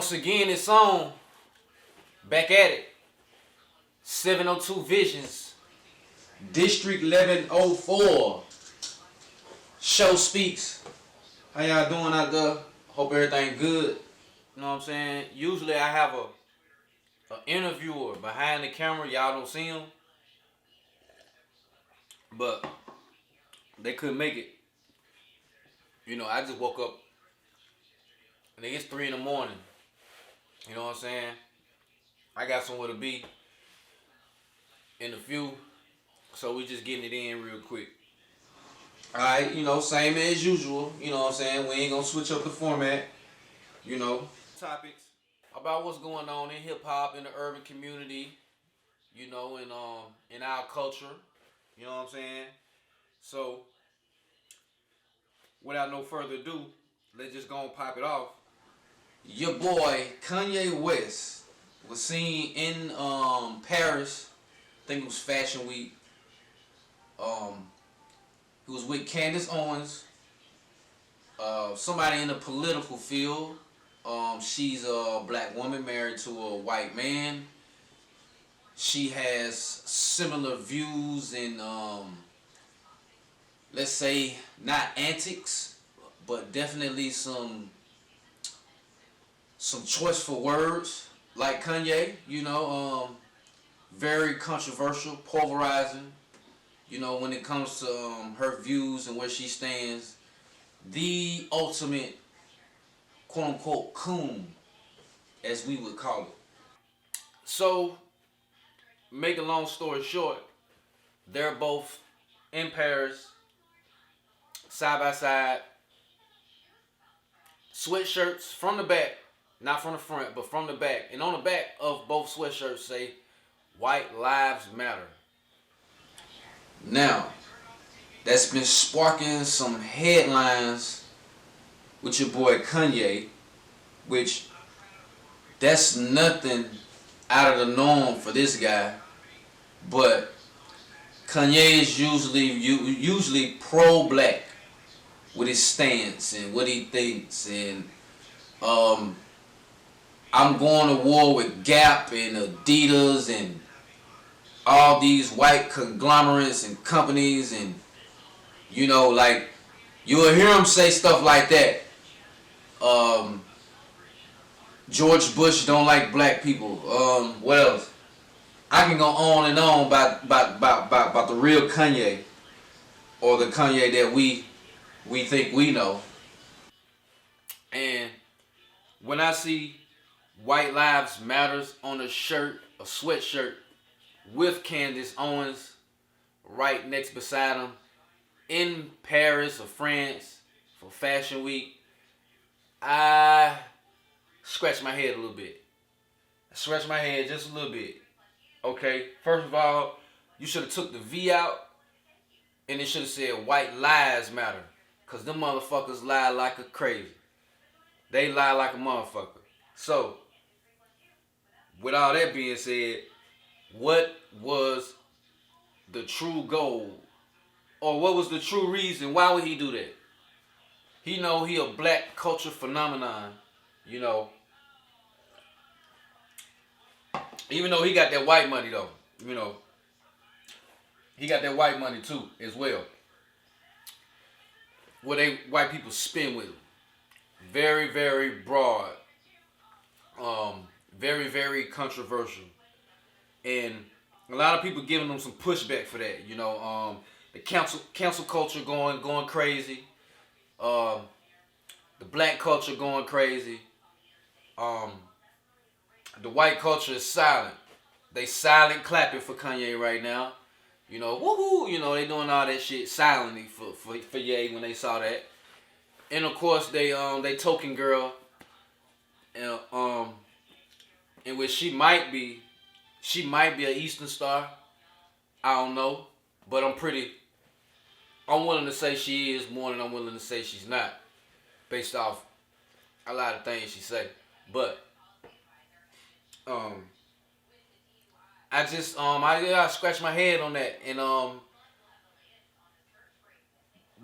Once again, it's on. Back at it. 702 Visions. District 1104. Show speaks. How y'all doing out there? Hope everything good. You know what I'm saying? Usually I have a interviewer behind the camera. Y'all don't see him. But they couldn't make it. You know, I just woke up. I think it's 3 in the morning. You know what I'm saying? I got somewhere to be in a few. So we just getting it in real quick. Alright, you know, same as usual. You know what I'm saying? We ain't gonna switch up the format. You know. Topics about what's going on in hip hop in the urban community. You know, in our culture. You know what I'm saying? So without no further ado, let's just go and pop it off. Your boy Kanye West was seen in Paris. I think it was Fashion Week. He was with Candace Owens, somebody in the political field. She's a black woman married to a white man. She has similar views and let's say not antics, but definitely some choice for words like Kanye. You know, very controversial, polarizing. You know, when it comes to her views and where she stands, the ultimate quote unquote coon, as we would call it. So, make a long story short, they're both in Paris, side by side, sweatshirts from the back, not from the front, but from the back. And on the back of both sweatshirts say, "White Lives Matter." Now, that's been sparking some headlines with your boy Kanye, which that's nothing out of the norm for this guy. But Kanye is usually pro-black with his stance and what he thinks, and I'm going to war with Gap and Adidas and all these white conglomerates and companies, and you know, like, you will hear him say stuff like that. George Bush don't like black people. What else? I can go on and on about the real Kanye, or the Kanye that we think we know. And when I see White Lives Matters on a shirt, a sweatshirt, with Candace Owens right next beside him in Paris or France for Fashion Week, I scratch my head a little bit. I scratch my head just a little bit. Okay, first of all, you should have took the V out and it should have said White Lives Matter, because them motherfuckers lie like a crazy. They lie like a motherfucker. So, with all that being said, what was the true goal, or what was the true reason? Why would he do that? He know he a black culture phenomenon, you know. Even though he got that white money though, you know. He got that white money too as well. What they white people spin with him. Very, very broad. Very, very controversial. And a lot of people giving them some pushback for that, you know. The cancel culture going crazy. The black culture going crazy. The white culture is silent. They silent clapping for Kanye right now. You know, woohoo! You know, they doing all that shit silently for Ye when they saw that. And of course they token girl, in which she might be an Eastern Star. I don't know, but I'm willing to say she is more than I'm willing to say she's not, based off a lot of things she say. But I scratch my head on that, and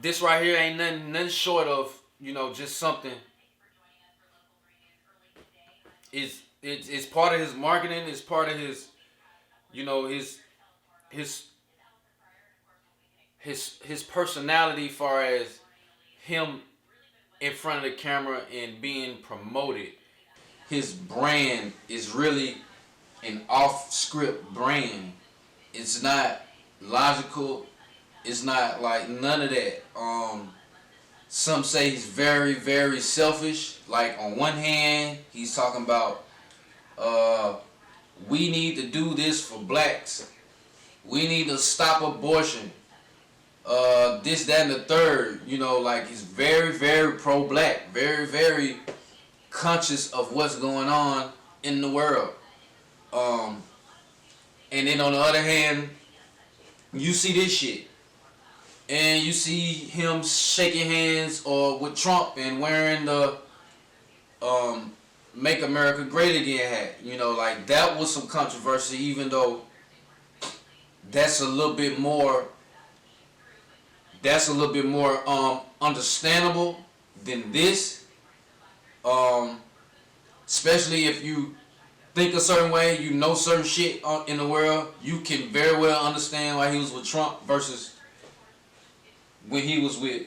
this right here ain't nothing short of, you know, just something It's part of his marketing. It's part of his, you know, his his personality, far as him in front of the camera and being promoted. His brand is really an off-script brand. It's not logical. It's not like none of that. Some say he's very, very selfish. Like on one hand, he's talking about we need to do this for blacks. We need to stop abortion. This, that, and the third. You know, like he's very, very pro-black. Very, very conscious of what's going on in the world. And then on the other hand, you see this shit. And you see him shaking hands or with Trump and wearing the Make America Great Again hat. You know, like that was some controversy, even though that's a little bit more understandable than this. Especially if you think a certain way, you know certain shit in the world, you can very well understand why he was with Trump versus when he was with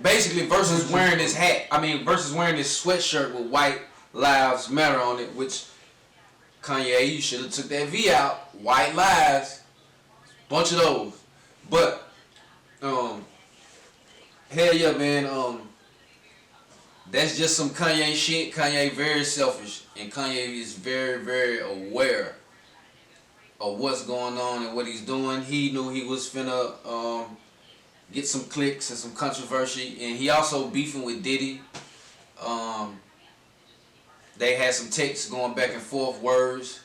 basically versus wearing his hat. I mean, versus wearing his sweatshirt with White Lives Matter on it, which Kanye, you should have took that V out. White lives, bunch of those. But hell yeah, man. That's just some Kanye shit. Kanye very selfish, and Kanye is very, very aware of what's going on and what he's doing. He knew he was finna get some clicks and some controversy, and he also beefing with Diddy. They had some texts going back and forth, words.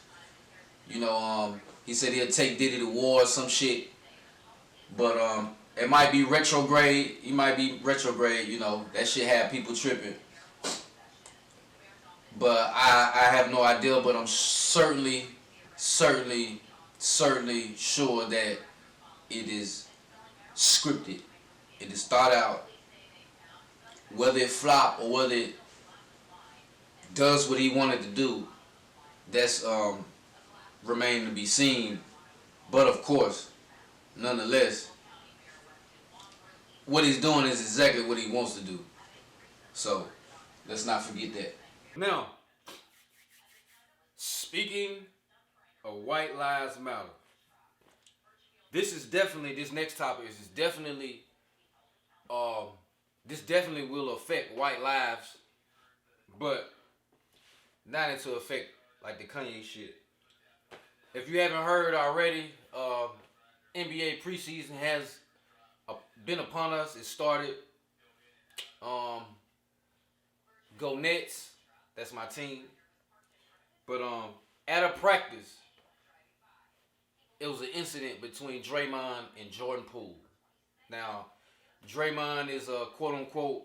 You know, he said he'll take Diddy to war or some shit, but it might be retrograde. He might be retrograde. You know, that shit had people tripping. But I have no idea. But I'm certainly sure that it is scripted. It is thought out. Whether it flop or whether it does what he wanted to do, that's remaining to be seen. But of course, nonetheless, what he's doing is exactly what he wants to do. So let's not forget that. Now, speaking of White Lives Matter, this next topic is definitely this definitely will affect white lives, but not into effect like the Kanye shit. If you haven't heard already, NBA preseason has been upon us. It started. Go Nets. That's my team. But at a practice, it was an incident between Draymond and Jordan Poole. Now, Draymond is a quote-unquote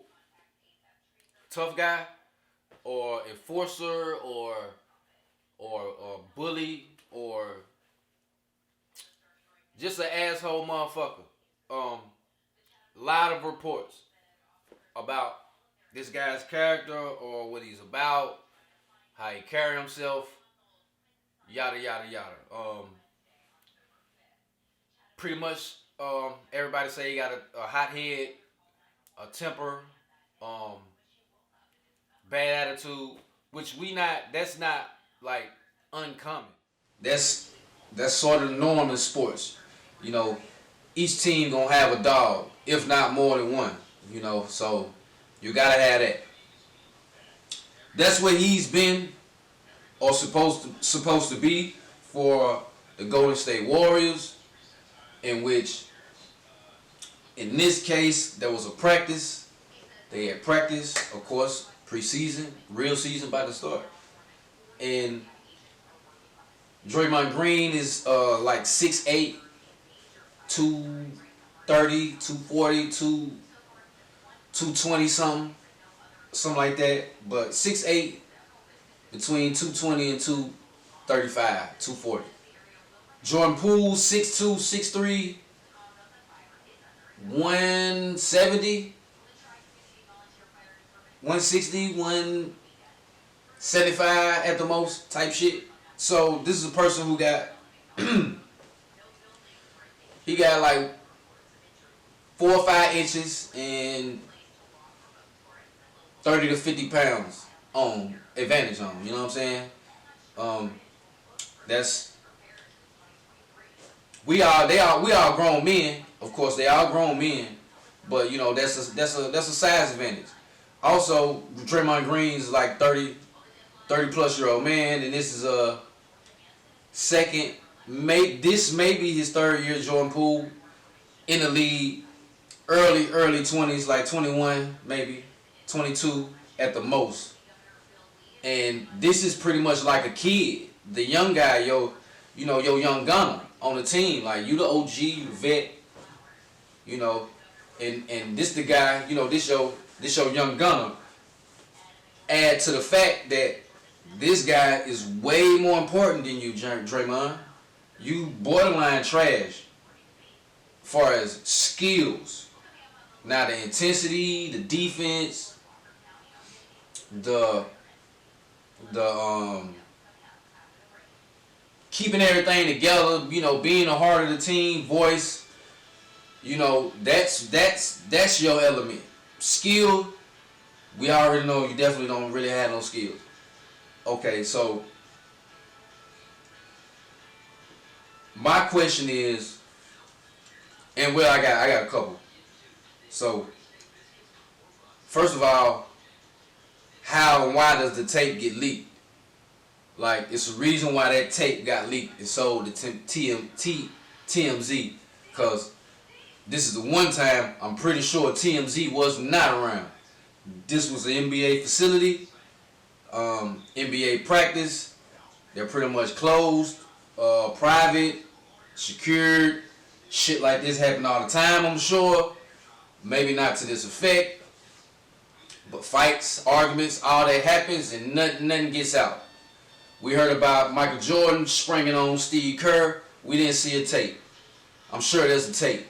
tough guy, or enforcer, or bully, or just an asshole motherfucker. A lot of reports about this guy's character or what he's about, how he carry himself, yada yada yada. Pretty much, everybody say he got a hot head, a temper, bad attitude, which that's not like uncommon. That's sort of the norm in sports. You know, each team gonna have a dog, if not more than one. You know, so you gotta have that. That's what he's been, or supposed to be, for the Golden State Warriors, in which, in this case, there was a practice. They had practice, of course, preseason, real season about to start, and Draymond Green is like 6'8", 230, 240, 220 something like that. But 6'8", between 220 and 235, 240. Jordan Poole, 6'2", 6'3", 170. 160, 175 at the most type shit. So this is a person who got he got like 4 or 5 inches and 30 to 50 pounds on advantage on him. You know what I'm saying? Um, that's we all grown men. Of course, they all grown men, but you know that's a size advantage. Also, Draymond Green is like 30 plus year old man, and this is a second. This may be his third year. Jordan Poole in the league, early 20s, like 21 maybe 22 at the most. And this is pretty much like a kid. The young guy, your young gunner on the team. Like you the OG, you the vet, you know, and this the guy, this your young gunner. Add to the fact that this guy is way more important than you, Draymond. You borderline trash as far as skills. Now the intensity, the defense, the keeping everything together, being a heart of the team, voice, that's your element. Skill, we already know you definitely don't really have no skills. Okay, so my question is, and well, I got a couple. So first of all, how and why does the tape get leaked? Like, it's a reason why that tape got leaked and sold to TMZ. Because this is the one time I'm pretty sure TMZ was not around. This was an NBA facility, NBA practice. They're pretty much closed, private, secured. Shit like this happen all the time, I'm sure. Maybe not to this effect. But fights, arguments, all that happens and nothing gets out. We heard about Michael Jordan springing on Steve Kerr. We didn't see a tape. I'm sure there's a tape.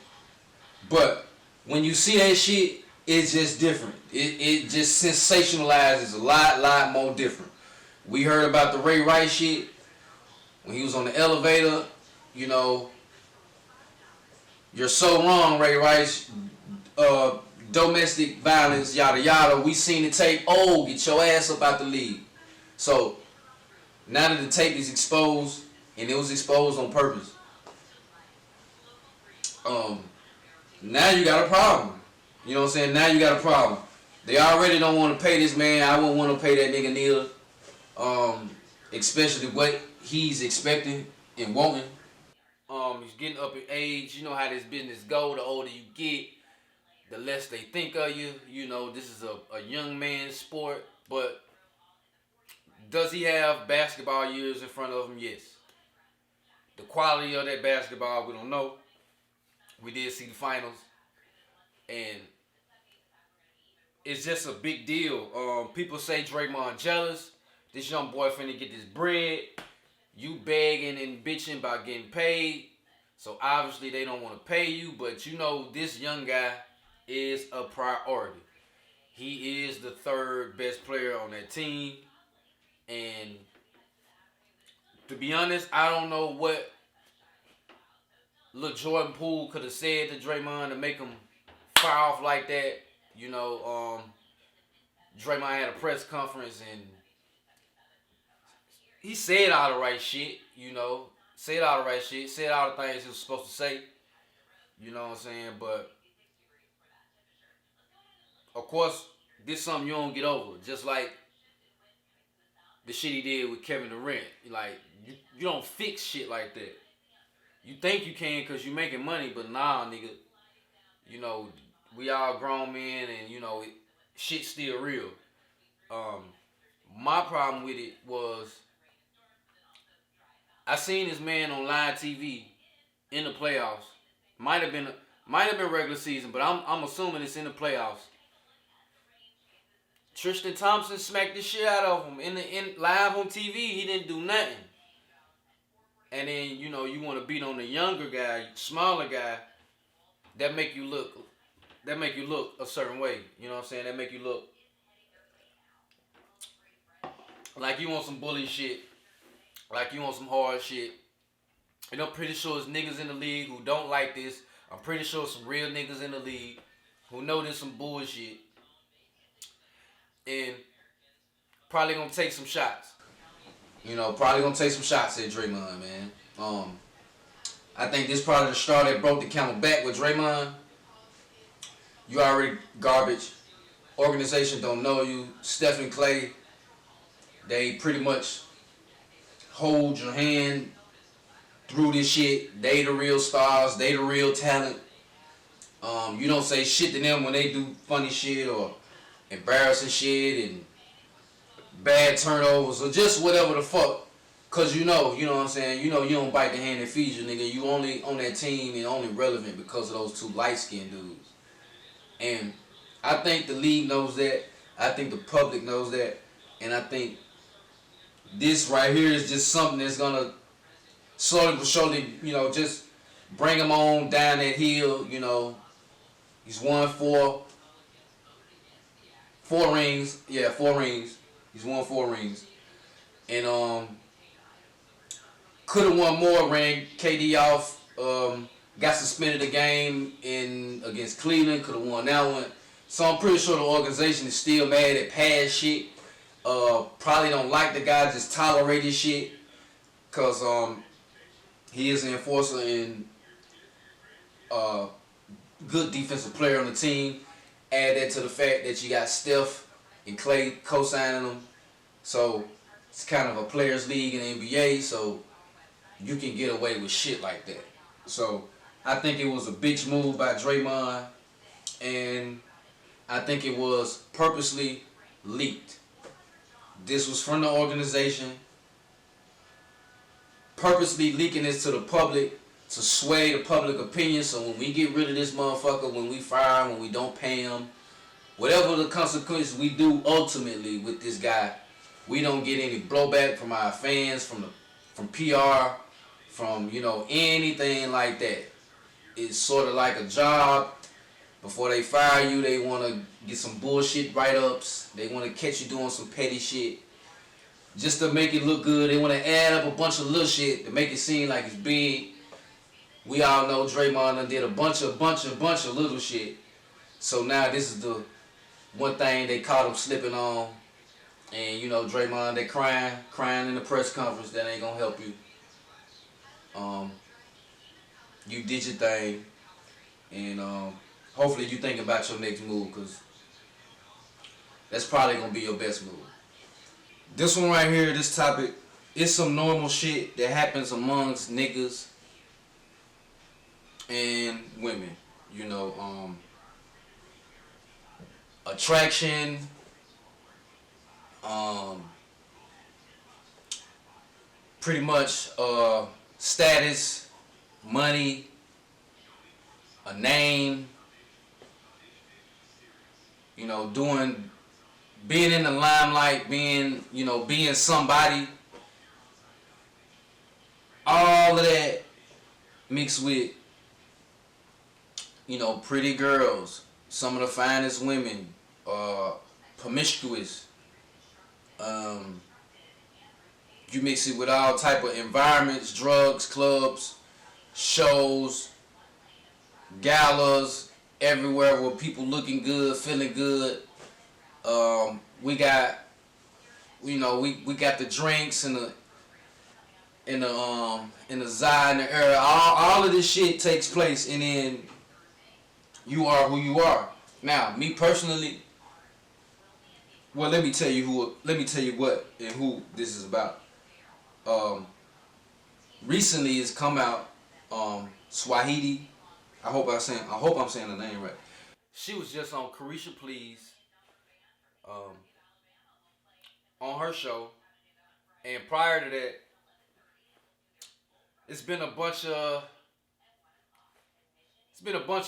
But when you see that shit, it's just different. It just sensationalizes a lot more different. We heard about the Ray Rice shit when he was on the elevator. You're so wrong, Ray Rice. Domestic violence, yada yada. We seen the tape. Oh, get your ass up out the league. So now that the tape is exposed, and it was exposed on purpose, now you got a problem. You know what I'm saying? Now you got a problem. They already don't want to pay this man. I wouldn't want to pay that nigga neither. Especially what he's expecting and wanting. He's getting up in age. You know how this business go. The older you get, the less they think of you. This is a young man's sport. But does he have basketball years in front of him? Yes. The quality of that basketball, we don't know. We did see the finals. And it's just a big deal. People say Draymond jealous. This young boy finna get this bread. You begging and bitching about getting paid. So obviously they don't want to pay you. But this young guy is a priority. He is the third best player on that team. And to be honest, I don't know what little Jordan Poole could have said to Draymond to make him fire off like that. Draymond had a press conference and he said all the right shit, said all the right shit, said all the things he was supposed to say, you know what I'm saying? But of course, this is something you don't get over. Just like the shit he did with Kevin Durant. Like, you don't fix shit like that. You think you can because you making money, but nah, nigga. We all grown men and, shit's still real. My problem with it was I seen this man on live TV in the playoffs. Might have been regular season, but I'm assuming it's in the playoffs. Tristan Thompson smacked the shit out of him in live on TV. He didn't do nothing. And then you want to beat on the younger guy, smaller guy, that make you look a certain way. You know what I'm saying? That make you look Like you want some bully shit, like you want some hard shit. And I'm pretty sure there's niggas in the league who don't like this. I'm pretty sure some real niggas in the league who know there's some bullshit and probably gonna take some shots. Probably gonna take some shots at Draymond, man. I think this probably the straw that broke the camel back with Draymond. You already garbage. Organization don't know you. Steph and Clay, they pretty much hold your hand through this shit. They the real stars. They the real talent. You don't say shit to them when they do funny shit or embarrassing shit and bad turnovers or just whatever the fuck. Cause you know what I'm saying? You don't bite the hand that feeds you, nigga. You only on that team and only relevant because of those two light-skinned dudes. And I think the league knows that. I think the public knows that. And I think this right here is just something that's gonna slowly but surely, just bring him on down that hill. He's won four rings. Yeah, 4 rings. He's won 4 rings. And could have won more ring. KD off. Got suspended a game against Cleveland. Could have won that one. So I'm pretty sure the organization is still mad at past shit. Probably don't like the guy. Just tolerate his shit. Cause he is an enforcer and good defensive player on the team. Add that to the fact that you got Steph and Clay co-signing him. So it's kind of a players' league in the NBA. So you can get away with shit like that. So I think it was a bitch move by Draymond, and I think it was purposely leaked. This was from the organization, purposely leaking this to the public to sway the public opinion. So when we get rid of this motherfucker, when we fire him, when we don't pay him, whatever the consequences we do ultimately with this guy, we don't get any blowback from our fans, from PR, from anything like that. It's sort of like a job. Before they fire you, they want to get some bullshit write-ups. They want to catch you doing some petty shit just to make it look good. They want to add up a bunch of little shit to make it seem like it's big. We all know Draymond did a bunch of little shit. So now this is the one thing they caught him slipping on. And Draymond, they crying in the press conference. That ain't gonna help you. You did your thing, and hopefully you think about your next move, because that's probably gonna be your best move. This one right here, this topic, it's some normal shit that happens amongst niggas and women. Attraction, pretty much status, money, a name, being in the limelight, being somebody, all of that mixed with, pretty girls, some of the finest women, promiscuous. You mix it with all type of environments, drugs, clubs, shows, galas, everywhere where people looking good, feeling good. We got, we got the drinks and the Zai and the era. All of this shit takes place, and then you are who you are. Now, me personally, well, let me tell you what and who this is about. Recently it's come out, Saweetie. I hope I'm saying the name right. She was just on Carisha Please, on her show, and prior to that, it's been a bunch of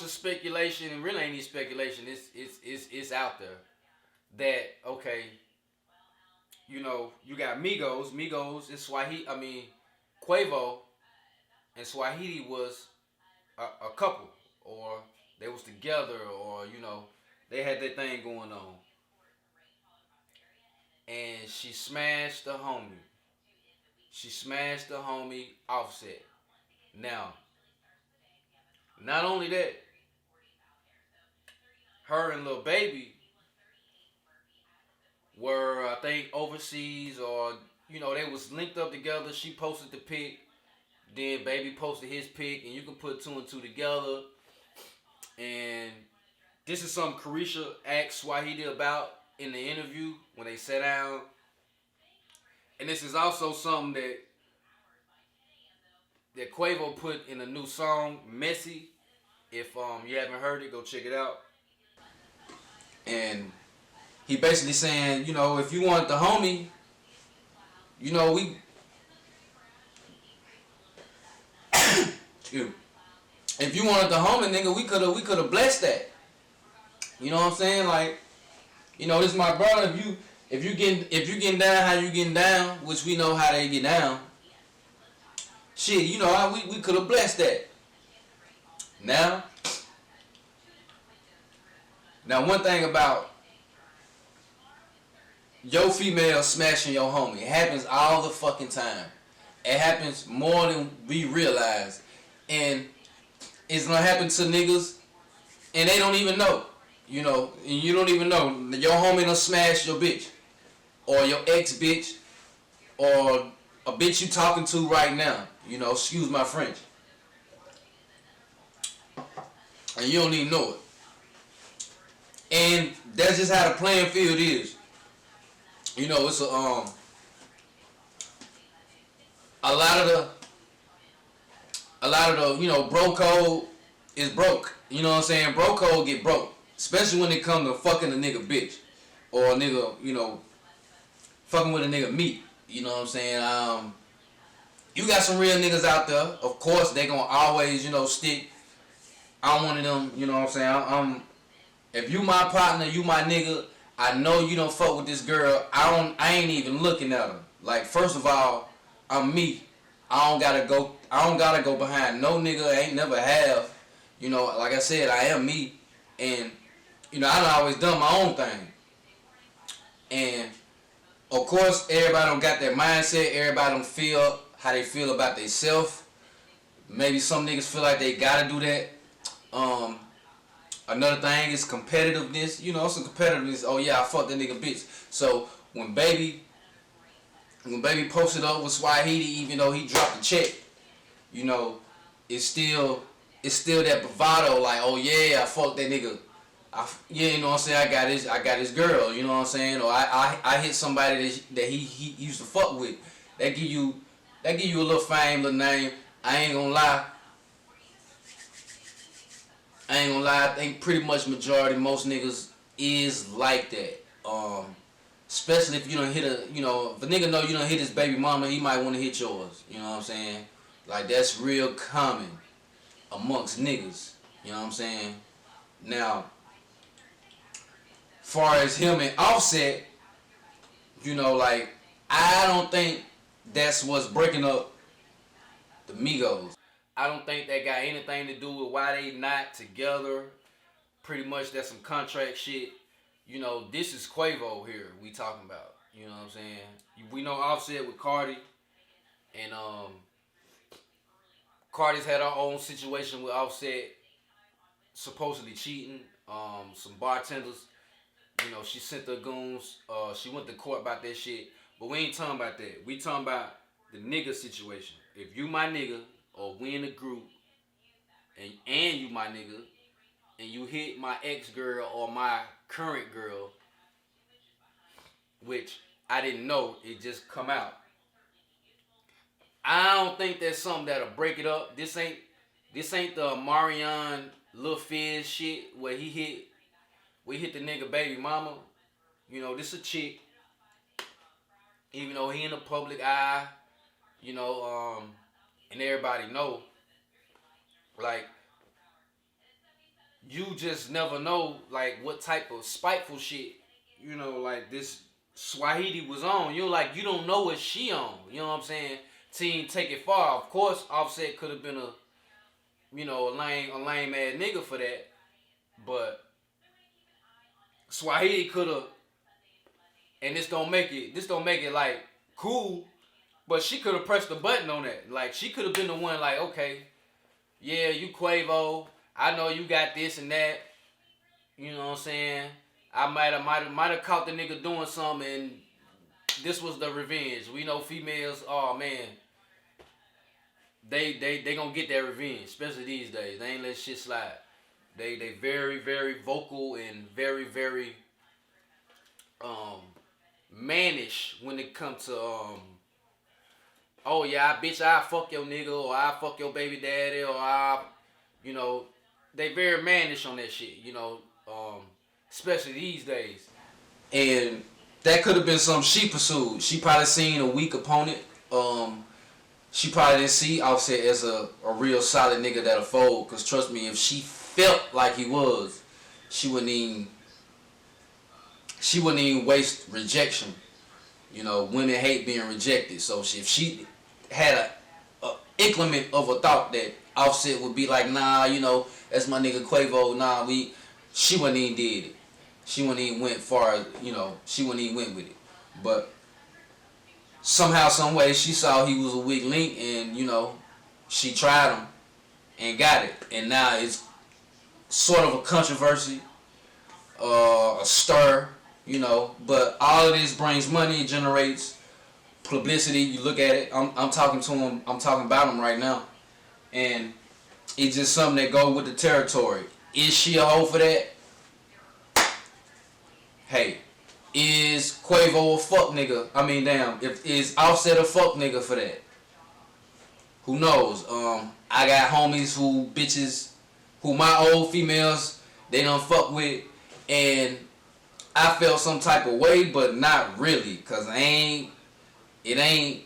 speculation, and really ain't any speculation. It's out there that, okay, you got Migos. Migos is Swahili. Quavo and Swahili was a couple, or they was together, or they had their thing going on. and she smashed the homie. She smashed the homie Offset. Now, not only that, her and Lil Baby were, I think, overseas, or they was linked up together. She posted the pic, then Baby posted his pic, and you can put two and two together. And this is something Carisha asked Saweetie about in the interview when they sat down. And this is also something that Quavo put in a new song, Messy. If you haven't heard it, go check it out. And he basically saying, if you want the homie, we if you wanted the homie, nigga, we could have blessed that. You know what I'm saying? Like, this is my brother. If you getting down how you getting down, which we know how they get down. Shit, we could have blessed that. Now, one thing about your female smashing your homie, it happens all the fucking time. It happens more than we realize. And it's gonna happen to niggas, and they don't even know. And you don't even know. Your homie done smash your bitch, or your ex bitch, or a bitch you talking to right now. Excuse my French. And you don't even know it. And that's just how the playing field is. It's a lot of the bro code is broke. You know what I'm saying? Bro code get broke, especially when it comes to fucking a nigga bitch, or a nigga fucking with a nigga meat. You know what I'm saying? You got some real niggas out there. Of course, they gonna always stick. I'm one of them. You know what I'm saying? If you my partner, you my nigga. I know you don't fuck with this girl. I ain't even looking at her. Like, first of all, I'm me. I don't gotta go behind no nigga. I ain't never have. Like I said, I am me. And, I done always done my own thing. And, of course, everybody don't got that mindset. Everybody don't feel how they feel about themselves. Maybe some niggas feel like they gotta do that. Another thing is competitiveness. Some competitiveness. Oh yeah, I fucked that nigga bitch. So when baby posted up with Saweetie, even though he dropped the check, it's still that bravado. Like, oh yeah, I fucked that nigga. You know what I'm saying? I got his girl. You know what I'm saying? Or I hit somebody that he used to fuck with. That give you a little fame, little name. I ain't gonna lie. I think pretty much majority, most niggas is like that. Especially if you don't hit if a nigga know you don't hit his baby mama, he might want to hit yours. You know what I'm saying? Like, that's real common amongst niggas. You know what I'm saying? Now, far as him and Offset, like, I don't think that's what's breaking up the Migos. I don't think that got anything to do with why they not together. Pretty much that's some contract shit. This is Quavo here we talking about. You know what I'm saying? We know Offset with Cardi. And Cardi's had her own situation with Offset supposedly cheating. Some bartenders, she sent her goons. She went to court about that shit. But we ain't talking about that. We talking about the nigga situation. If you my nigga, or we in a group, and you my nigga, and you hit my ex-girl or my current girl, which I didn't know, it just come out. I don't think that's something that'll break it up. This ain't the Marion Lil Fizz shit where we hit the nigga baby mama. This a chick. Even though he in the public eye, and everybody know, like, you just never know, like, what type of spiteful shit, like, this Saweetie was on. You don't know what she on. You know what I'm saying? Team take it far. Of course, Offset could have been a lame ass nigga for that, but Saweetie could have and this don't make it like cool. But she could have pressed the button on that. Like she could have been the one like, okay, yeah, you Quavo. I know you got this and that. You know what I'm saying? I might have caught the nigga doing something, and this was the revenge. We know females. Oh man, they gonna get their revenge, especially these days. They ain't let shit slide. They very very vocal and very very um mannish when it comes to oh yeah, bitch, I fuck your nigga, or I fuck your baby daddy, or I, you know, they very mannish on that shit, you know, especially these days. And that could have been something she pursued. She probably seen a weak opponent. She probably didn't see Offset as a real solid nigga that'll fold. Cause trust me, if she felt like he was, she wouldn't even waste rejection. You know, women hate being rejected. So if she had a increment of a thought that Offset would be like, nah, you know, that's my nigga Quavo, nah, she wouldn't even did it. She wouldn't even went far, you know, she wouldn't even went with it. But somehow, some way, she saw he was a weak link, and, you know, she tried him and got it. And now it's sort of a controversy, a stir, you know, but all of this brings money, it generates publicity. You look at it, I'm talking to him, I'm talking about him right now, and it's just something that go with the territory. Is she a hoe for that? Hey, is Quavo a fuck nigga? I mean, damn, if is Offset a fuck nigga for that? Who knows? I got homies who my old females, they don't fuck with, and I felt some type of way, but not really, cause it ain't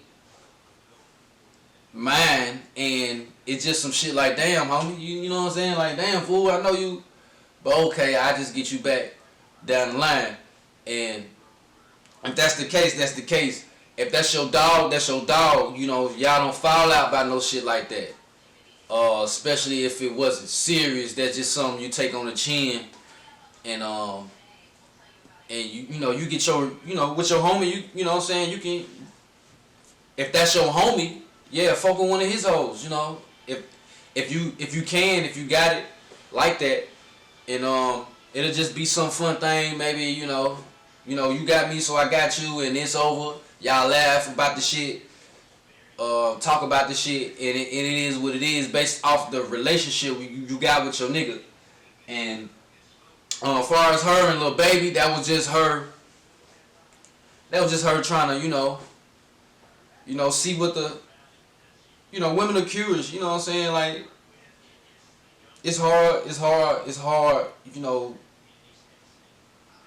mine, and it's just some shit like, damn, homie, you know what I'm saying? Like, damn, fool, I know you, but okay, I just get you back down the line, and if that's the case, that's the case. If that's your dog, that's your dog. You know, y'all don't fall out by no shit like that. Especially if it wasn't serious, that's just something you take on the chin, and you know, you get your, you know, with your homie, you know what I'm saying, you can, if that's your homie, yeah, fuck with one of his hoes, you know, if you got it like that, and it'll just be some fun thing, maybe, you know, you got me, so I got you, and it's over, y'all laugh about the shit, talk about the shit, and it is what it is, based off the relationship you got with your nigga, and as far as her and Lil Baby, that was just her trying to, you know, see what the, you know, women are curious, you know what I'm saying? Like, it's hard, you know,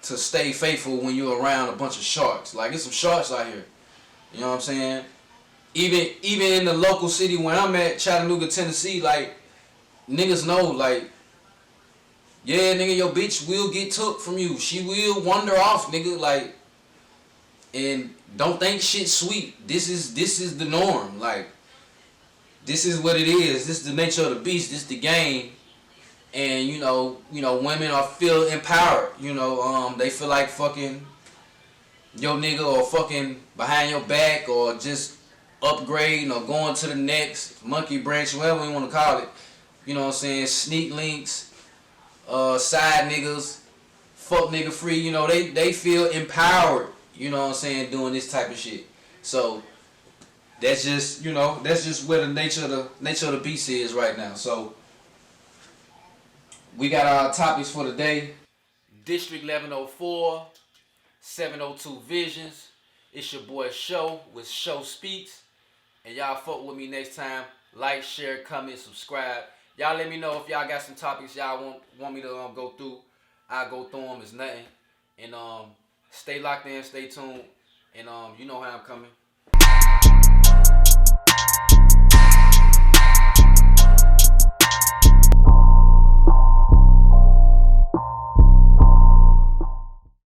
to stay faithful when you're around a bunch of sharks. Like, it's some sharks out here. You know what I'm saying? Even in the local city where I'm at, Chattanooga, Tennessee, like, niggas know, like, yeah, nigga, your bitch will get took from you. She will wander off, nigga, like, and don't think shit sweet. This is the norm. Like, this is what it is. This is the nature of the beast. This is the game. And you know, women feel empowered. You know, they feel like fucking your nigga, or fucking behind your back, or just upgrading, or going to the next monkey branch, whatever you want to call it. You know what I'm saying? Sneak links, side niggas, fuck nigga free. You know, they feel empowered. You know what I'm saying? Doing this type of shit. So that's just, you know, that's just where the nature of the beast is right now. So we got our topics for the day. District 1104, 702 Visions. It's your boy Show with Show Speaks. And y'all fuck with me next time. Like, share, comment, subscribe. Y'all let me know if y'all got some topics y'all want me to go through. I'll go through them. It's nothing. And stay locked in, stay tuned. And you know how I'm coming.